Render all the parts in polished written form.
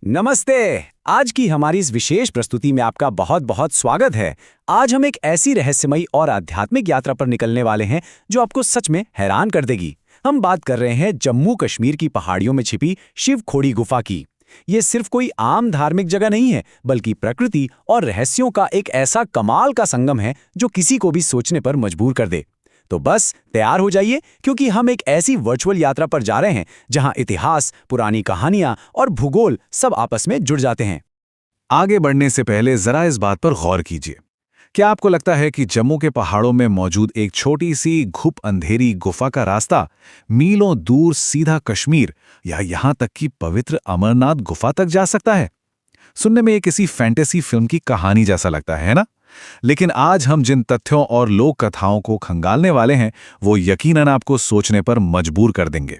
नमस्ते। आज की हमारी इस विशेष प्रस्तुति में आपका बहुत बहुत स्वागत है। आज हम एक ऐसी रहस्यमयी और आध्यात्मिक यात्रा पर निकलने वाले हैं जो आपको सच में हैरान कर देगी। हम बात कर रहे हैं जम्मू कश्मीर की पहाड़ियों में छिपी शिव खोड़ी गुफा की। ये सिर्फ कोई आम धार्मिक जगह नहीं है, बल्कि प्रकृति और रहस्यों का एक ऐसा कमाल का संगम है जो किसी को भी सोचने पर मजबूर कर दे। तो बस तैयार हो जाइए, क्योंकि हम एक ऐसी वर्चुअल यात्रा पर जा रहे हैं जहां इतिहास, पुरानी कहानियां और भूगोल सब आपस में जुड़ जाते हैं। आगे बढ़ने से पहले जरा इस बात पर गौर कीजिए। क्या आपको लगता है कि जम्मू के पहाड़ों में मौजूद एक छोटी सी घुप अंधेरी गुफा का रास्ता मीलों दूर सीधा कश्मीर या यहां तक कि पवित्र अमरनाथ गुफा तक जा सकता है? सुनने में ये किसी फैंटेसी फिल्म की कहानी जैसा लगता है ना? लेकिन आज हम जिन तथ्यों और लोक कथाओं को खंगालने वाले हैं वो यकीनन आपको सोचने पर मजबूर कर देंगे।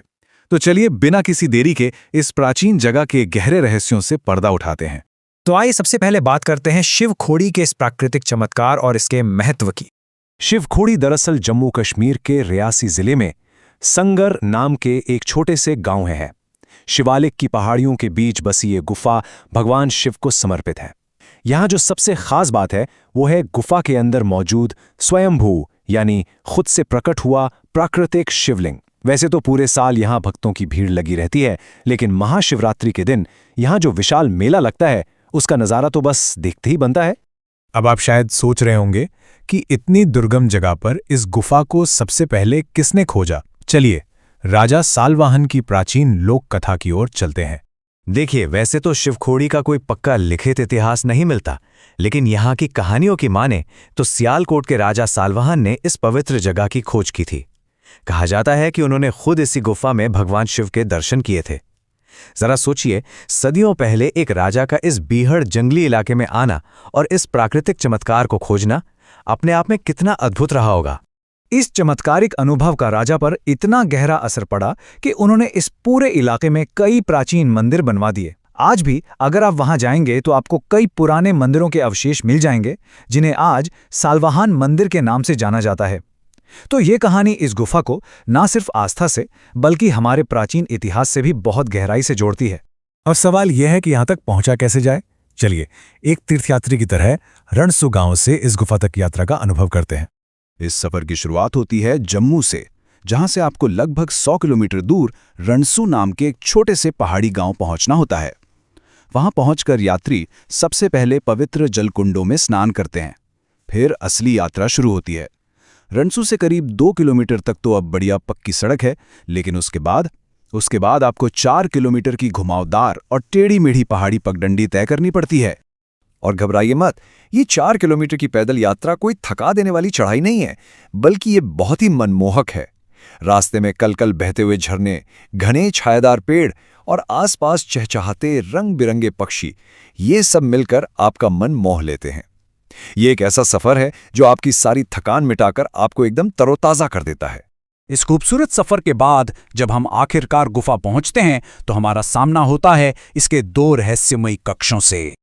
तो चलिए बिना किसी देरी के इस प्राचीन जगह के गहरे रहस्यों से पर्दा उठाते हैं। तो आइए सबसे पहले बात करते हैं शिव खोड़ी के इस प्राकृतिक चमत्कार और इसके महत्व की। शिव खोड़ी दरअसल जम्मू कश्मीर के रियासी जिले में संगर नाम के एक छोटे से गांव है। शिवालिक की पहाड़ियों के बीच बसी ये गुफा भगवान शिव को समर्पित है। यहाँ जो सबसे खास बात है वो है गुफा के अंदर मौजूद स्वयंभू यानी खुद से प्रकट हुआ प्राकृतिक शिवलिंग। वैसे तो पूरे साल यहाँ भक्तों की भीड़ लगी रहती है, लेकिन महाशिवरात्रि के दिन यहाँ जो विशाल मेला लगता है उसका नज़ारा तो बस देखते ही बनता है। अब आप शायद सोच रहे होंगे कि इतनी दुर्गम जगह पर इस गुफा को सबसे पहले किसने खोजा। चलिए राजा सालवाहन की प्राचीन लोक कथा की ओर चलते हैं। देखिए, वैसे तो शिवखोड़ी का कोई पक्का लिखित इतिहास नहीं मिलता, लेकिन यहाँ की कहानियों की माने तो सियालकोट के राजा सालवाहन ने इस पवित्र जगह की खोज की थी। कहा जाता है कि उन्होंने खुद इसी गुफा में भगवान शिव के दर्शन किए थे। जरा सोचिए, सदियों पहले एक राजा का इस बीहड़ जंगली इलाके में आना और इस प्राकृतिक चमत्कार को खोजना अपने आप में कितना अद्भुत रहा होगा। इस चमत्कारिक अनुभव का राजा पर इतना गहरा असर पड़ा कि उन्होंने इस पूरे इलाके में कई प्राचीन मंदिर बनवा दिए। आज भी अगर आप वहां जाएंगे तो आपको कई पुराने मंदिरों के अवशेष मिल जाएंगे, जिन्हें आज सालवाहन मंदिर के नाम से जाना जाता है। तो ये कहानी इस गुफा को न सिर्फ आस्था से बल्कि हमारे प्राचीन इतिहास से भी बहुत गहराई से जोड़ती है। और सवाल यह है कि यहां तक पहुंचा कैसे जाए। चलिए एक तीर्थयात्री की तरह रणसू गांव से इस गुफा तक यात्रा का अनुभव करते हैं। इस सफर की शुरुआत होती है जम्मू से, जहां से आपको लगभग 100 किलोमीटर दूर रणसू नाम के एक छोटे से पहाड़ी गांव पहुंचना होता है। वहां पहुंचकर यात्री सबसे पहले पवित्र जलकुंडों में स्नान करते हैं। फिर असली यात्रा शुरू होती है। रणसू से करीब 2 किलोमीटर तक तो अब बढ़िया पक्की सड़क है, लेकिन उसके बाद आपको 4 किलोमीटर की घुमावदार और टेढ़ी मेढ़ी पहाड़ी पगडंडी तय करनी पड़ती है। और घबराइए मत, ये 4 किलोमीटर की पैदल यात्रा कोई थका देने वाली चढ़ाई नहीं है, बल्कि ये बहुत ही मनमोहक है। रास्ते में कलकल बहते हुए झरने, घने छायादार पेड़ और आसपास चहचहाते रंग बिरंगे पक्षी, ये सब मिलकर आपका मन मोह लेते हैं। ये एक ऐसा सफर है जो आपकी सारी थकान मिटाकर आपको एकदम तरोताजा कर देता है। इस खूबसूरत सफर के बाद जब हम आखिरकार गुफा पहुंचते हैं तो हमारा सामना होता है इसके 2 रहस्यमयी कक्षों से।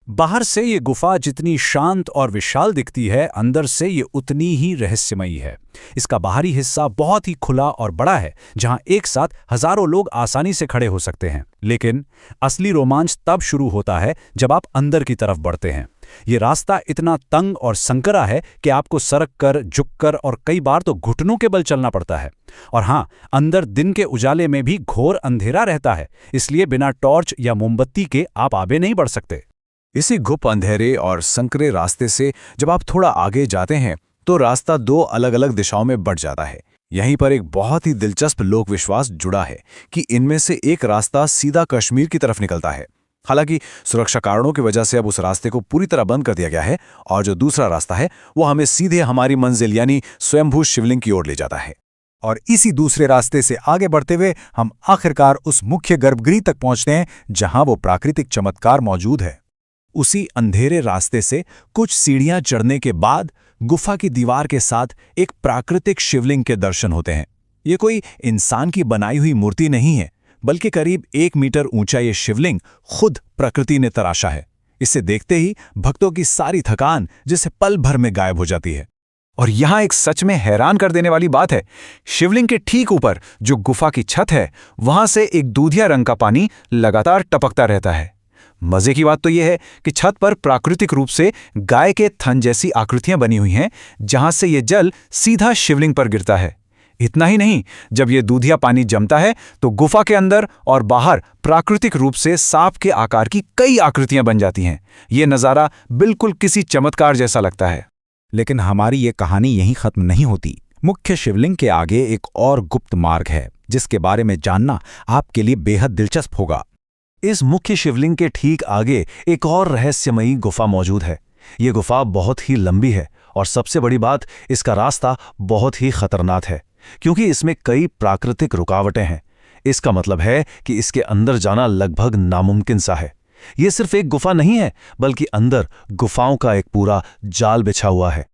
बाहर से ये गुफा जितनी शांत और विशाल दिखती है, अंदर से ये उतनी ही रहस्यमयी है। इसका बाहरी हिस्सा बहुत ही खुला और बड़ा है, जहां एक साथ हजारों लोग आसानी से खड़े हो सकते हैं। लेकिन असली रोमांच तब शुरू होता है जब आप अंदर की तरफ बढ़ते हैं। ये रास्ता इतना तंग और संकरा है कि आपको सरक कर, झुक कर और कई बार तो घुटनों के बल चलना पड़ता है। और हाँ, अंदर दिन के उजाले में भी घोर अंधेरा रहता है, इसलिए बिना टॉर्च या मोमबत्ती के आप आगे नहीं बढ़ सकते। इसी घुप अंधेरे और संकरे रास्ते से जब आप थोड़ा आगे जाते हैं तो रास्ता 2 अलग-अलग दिशाओं में बढ़ जाता है। यहीं पर एक बहुत ही दिलचस्प लोक विश्वास जुड़ा है कि इनमें से एक रास्ता सीधा कश्मीर की तरफ निकलता है। हालांकि सुरक्षा कारणों की वजह से अब उस रास्ते को पूरी तरह बंद कर दिया गया है, और जो दूसरा रास्ता है वो हमें सीधे हमारी मंजिल यानी स्वयंभू शिवलिंग की ओर ले जाता है। और इसी दूसरे रास्ते से आगे बढ़ते हुए हम आखिरकार उस मुख्य गर्भगृह तक पहुंचते हैं जहां वो प्राकृतिक चमत्कार मौजूद है। उसी अंधेरे रास्ते से कुछ सीढ़ियां चढ़ने के बाद गुफा की दीवार के साथ एक प्राकृतिक शिवलिंग के दर्शन होते हैं। ये कोई इंसान की बनाई हुई मूर्ति नहीं है, बल्कि करीब 1 मीटर ऊंचा ये शिवलिंग खुद प्रकृति ने तराशा है। इसे देखते ही भक्तों की सारी थकान जैसे पल भर में गायब हो जाती है। और यहाँ एक सच में हैरान कर देने वाली बात है, शिवलिंग के ठीक ऊपर जो गुफा की छत है, वहां से एक दूधिया रंग का पानी लगातार टपकता रहता है। मजे की बात तो यह है कि छत पर प्राकृतिक रूप से गाय के थन जैसी आकृतियां बनी हुई हैं, जहां से ये जल सीधा शिवलिंग पर गिरता है। इतना ही नहीं, जब ये दूधिया पानी जमता है तो गुफा के अंदर और बाहर प्राकृतिक रूप से सांप के आकार की कई आकृतियां बन जाती हैं। ये नज़ारा बिल्कुल किसी चमत्कार जैसा लगता है। लेकिन हमारी ये कहानी यहीं खत्म नहीं होती। मुख्य शिवलिंग के आगे एक और गुप्त मार्ग है, जिसके बारे में जानना आपके लिए बेहद दिलचस्प होगा। इस मुख्य शिवलिंग के ठीक आगे एक और रहस्यमयी गुफा मौजूद है। ये गुफा बहुत ही लंबी है और सबसे बड़ी बात, इसका रास्ता बहुत ही खतरनाक है, क्योंकि इसमें कई प्राकृतिक रुकावटें हैं। इसका मतलब है कि इसके अंदर जाना लगभग नामुमकिन सा है। यह सिर्फ एक गुफा नहीं है, बल्कि अंदर गुफाओं का एक पूरा जाल बिछा हुआ है।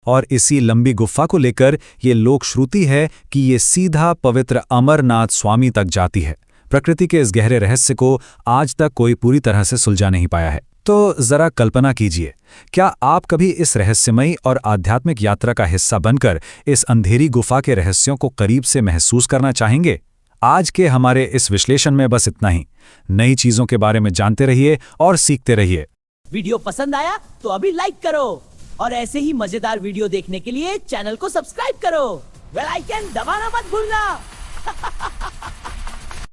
और इसी लंबी गुफा को लेकर ये लोक श्रुति है कि ये सीधा पवित्र अमरनाथ स्वामी तक जाती है। प्रकृति के इस गहरे रहस्य को आज तक कोई पूरी तरह से सुलझा नहीं पाया है। तो जरा कल्पना कीजिए, क्या आप कभी इस रहस्यमयी और आध्यात्मिक यात्रा का हिस्सा बनकर इस अंधेरी गुफा के रहस्यों को करीब से महसूस करना चाहेंगे? आज के हमारे इस विश्लेषण में बस इतना ही। नई चीजों के बारे में जानते रहिए और सीखते रहिए। वीडियो पसंद आया तो अभी लाइक करो और ऐसे ही मजेदार वीडियो देखने के लिए चैनल को सब्सक्राइब करो। बेल आइकन दबाना मत भूलना।